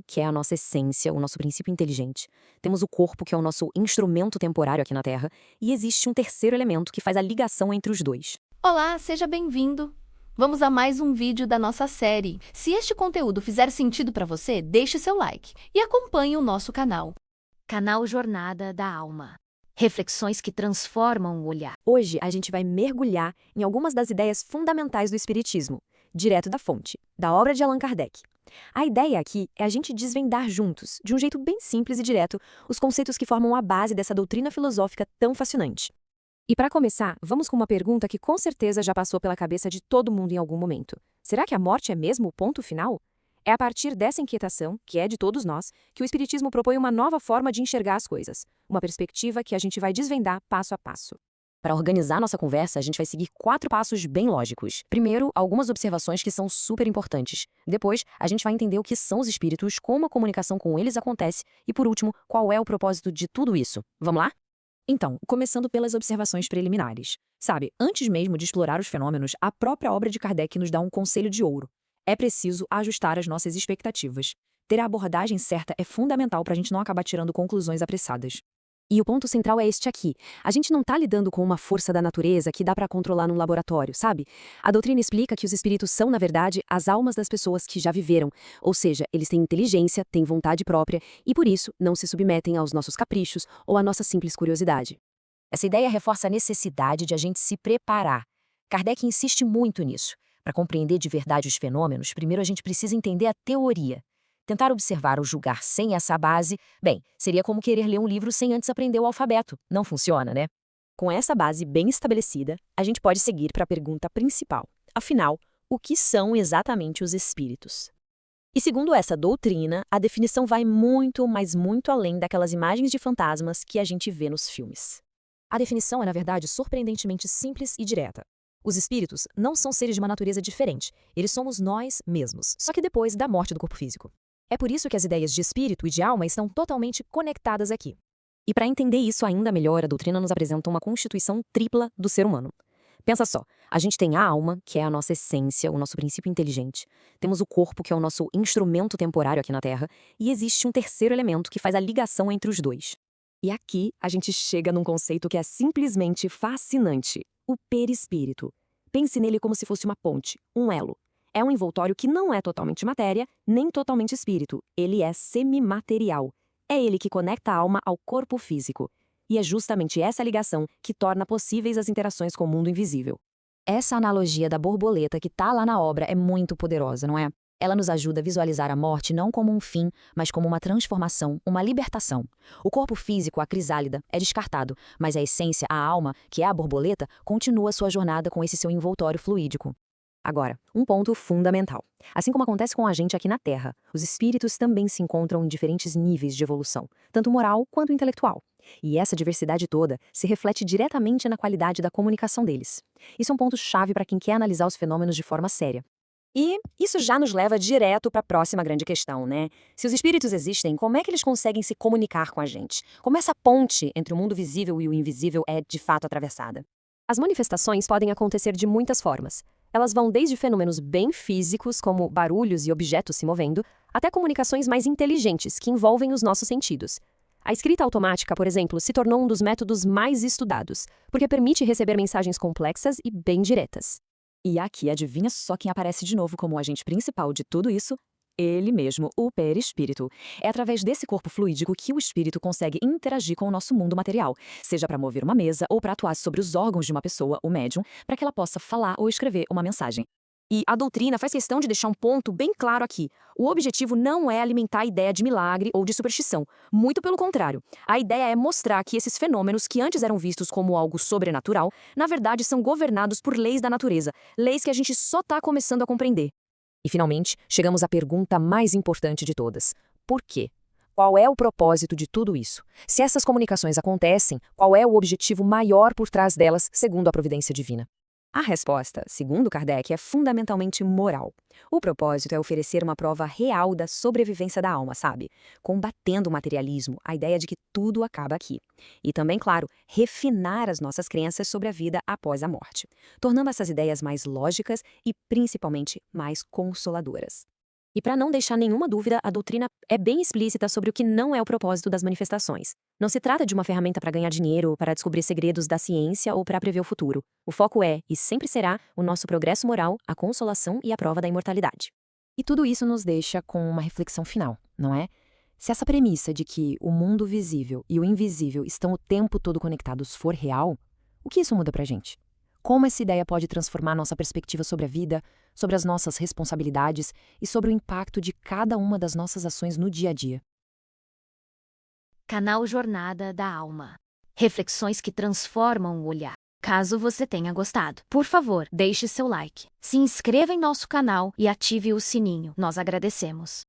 Que é a nossa essência, o nosso princípio inteligente. Temos o corpo, que é o nosso instrumento temporário aqui na Terra, e existe um terceiro elemento que faz a ligação entre os dois. Olá, seja bem-vindo! Vamos a mais um vídeo da nossa série. Se este conteúdo fizer sentido para você, deixe seu like e acompanhe o nosso canal. Canal Jornada da Alma. Reflexões que transformam o olhar. Hoje a gente vai mergulhar em algumas das ideias fundamentais do Espiritismo, direto da fonte, da obra de Allan Kardec. A ideia aqui é a gente desvendar juntos, de um jeito bem simples e direto, os conceitos que formam a base dessa doutrina filosófica tão fascinante. E para começar, vamos com uma pergunta que com certeza já passou pela cabeça de todo mundo em algum momento. Será que a morte é mesmo o ponto final? É a partir dessa inquietação, que é de todos nós, que o Espiritismo propõe uma nova forma de enxergar as coisas, uma perspectiva que a gente vai desvendar passo a passo. Para organizar nossa conversa, a gente vai seguir 4 passos bem lógicos. Primeiro, algumas observações que são super importantes. Depois, a gente vai entender o que são os espíritos, como a comunicação com eles acontece e, por último, qual é o propósito de tudo isso. Vamos lá? Então, começando pelas observações preliminares. Sabe, antes mesmo de explorar os fenômenos, a própria obra de Kardec nos dá um conselho de ouro. É preciso ajustar as nossas expectativas. Ter a abordagem certa é fundamental para a gente não acabar tirando conclusões apressadas. E o ponto central é este aqui. A gente não está lidando com uma força da natureza que dá para controlar num laboratório, sabe? A doutrina explica que os espíritos são, na verdade, as almas das pessoas que já viveram. Ou seja, eles têm inteligência, têm vontade própria e, por isso, não se submetem aos nossos caprichos ou à nossa simples curiosidade. Essa ideia reforça a necessidade de a gente se preparar. Kardec insiste muito nisso. Para compreender de verdade os fenômenos, primeiro a gente precisa entender a teoria. Tentar observar ou julgar sem essa base, bem, seria como querer ler um livro sem antes aprender o alfabeto. Não funciona, né? Com essa base bem estabelecida, a gente pode seguir para a pergunta principal. Afinal, o que são exatamente os espíritos? E segundo essa doutrina, a definição vai muito, mas muito além daquelas imagens de fantasmas que a gente vê nos filmes. A definição é, na verdade, surpreendentemente simples e direta. Os espíritos não são seres de uma natureza diferente, eles somos nós mesmos, só que depois da morte do corpo físico. É por isso que as ideias de espírito e de alma estão totalmente conectadas aqui. E para entender isso ainda melhor, a doutrina nos apresenta uma constituição tripla do ser humano. Pensa só, a gente tem a alma, que é a nossa essência, o nosso princípio inteligente. Temos o corpo, que é o nosso instrumento temporário aqui na Terra. E existe um terceiro elemento que faz a ligação entre os dois. E aqui a gente chega num conceito que é simplesmente fascinante: o perispírito. Pense nele como se fosse uma ponte, um elo. É um envoltório que não é totalmente matéria, nem totalmente espírito. Ele é semimaterial. É ele que conecta a alma ao corpo físico. E é justamente essa ligação que torna possíveis as interações com o mundo invisível. Essa analogia da borboleta que está lá na obra é muito poderosa, não é? Ela nos ajuda a visualizar a morte não como um fim, mas como uma transformação, uma libertação. O corpo físico, a crisálida, é descartado, mas a essência, a alma, que é a borboleta, continua sua jornada com esse seu envoltório fluídico. Agora, um ponto fundamental. Assim como acontece com a gente aqui na Terra, os espíritos também se encontram em diferentes níveis de evolução, tanto moral quanto intelectual. E essa diversidade toda se reflete diretamente na qualidade da comunicação deles. Isso é um ponto-chave para quem quer analisar os fenômenos de forma séria. E isso já nos leva direto para a próxima grande questão, né? Se os espíritos existem, como é que eles conseguem se comunicar com a gente? Como essa ponte entre o mundo visível e o invisível é de fato atravessada? As manifestações podem acontecer de muitas formas. Elas vão desde fenômenos bem físicos, como barulhos e objetos se movendo, até comunicações mais inteligentes, que envolvem os nossos sentidos. A escrita automática, por exemplo, se tornou um dos métodos mais estudados, porque permite receber mensagens complexas e bem diretas. E aqui, adivinha só quem aparece de novo como o agente principal de tudo isso? Ele mesmo, o perispírito. É através desse corpo fluídico que o espírito consegue interagir com o nosso mundo material, seja para mover uma mesa ou para atuar sobre os órgãos de uma pessoa, o médium, para que ela possa falar ou escrever uma mensagem. E a doutrina faz questão de deixar um ponto bem claro aqui. O objetivo não é alimentar a ideia de milagre ou de superstição. Muito pelo contrário. A ideia é mostrar que esses fenômenos que antes eram vistos como algo sobrenatural, na verdade são governados por leis da natureza, leis que a gente só está começando a compreender. E, finalmente, chegamos à pergunta mais importante de todas. Por quê? Qual é o propósito de tudo isso? Se essas comunicações acontecem, qual é o objetivo maior por trás delas, segundo a providência divina? A resposta, segundo Kardec, é fundamentalmente moral. O propósito é oferecer uma prova real da sobrevivência da alma, sabe? Combatendo o materialismo, a ideia de que tudo acaba aqui. E também, claro, refinar as nossas crenças sobre a vida após a morte, tornando essas ideias mais lógicas e, principalmente, mais consoladoras. E para não deixar nenhuma dúvida, a doutrina é bem explícita sobre o que não é o propósito das manifestações. Não se trata de uma ferramenta para ganhar dinheiro, para descobrir segredos da ciência ou para prever o futuro. O foco é, e sempre será, o nosso progresso moral, a consolação e a prova da imortalidade. E tudo isso nos deixa com uma reflexão final, não é? Se essa premissa de que o mundo visível e o invisível estão o tempo todo conectados for real, o que isso muda pra gente? Como essa ideia pode transformar nossa perspectiva sobre a vida, sobre as nossas responsabilidades e sobre o impacto de cada uma das nossas ações no dia a dia? Canal Jornada da Alma. Reflexões que transformam o olhar. Caso você tenha gostado, por favor, deixe seu like, se inscreva em nosso canal e ative o sininho. Nós agradecemos.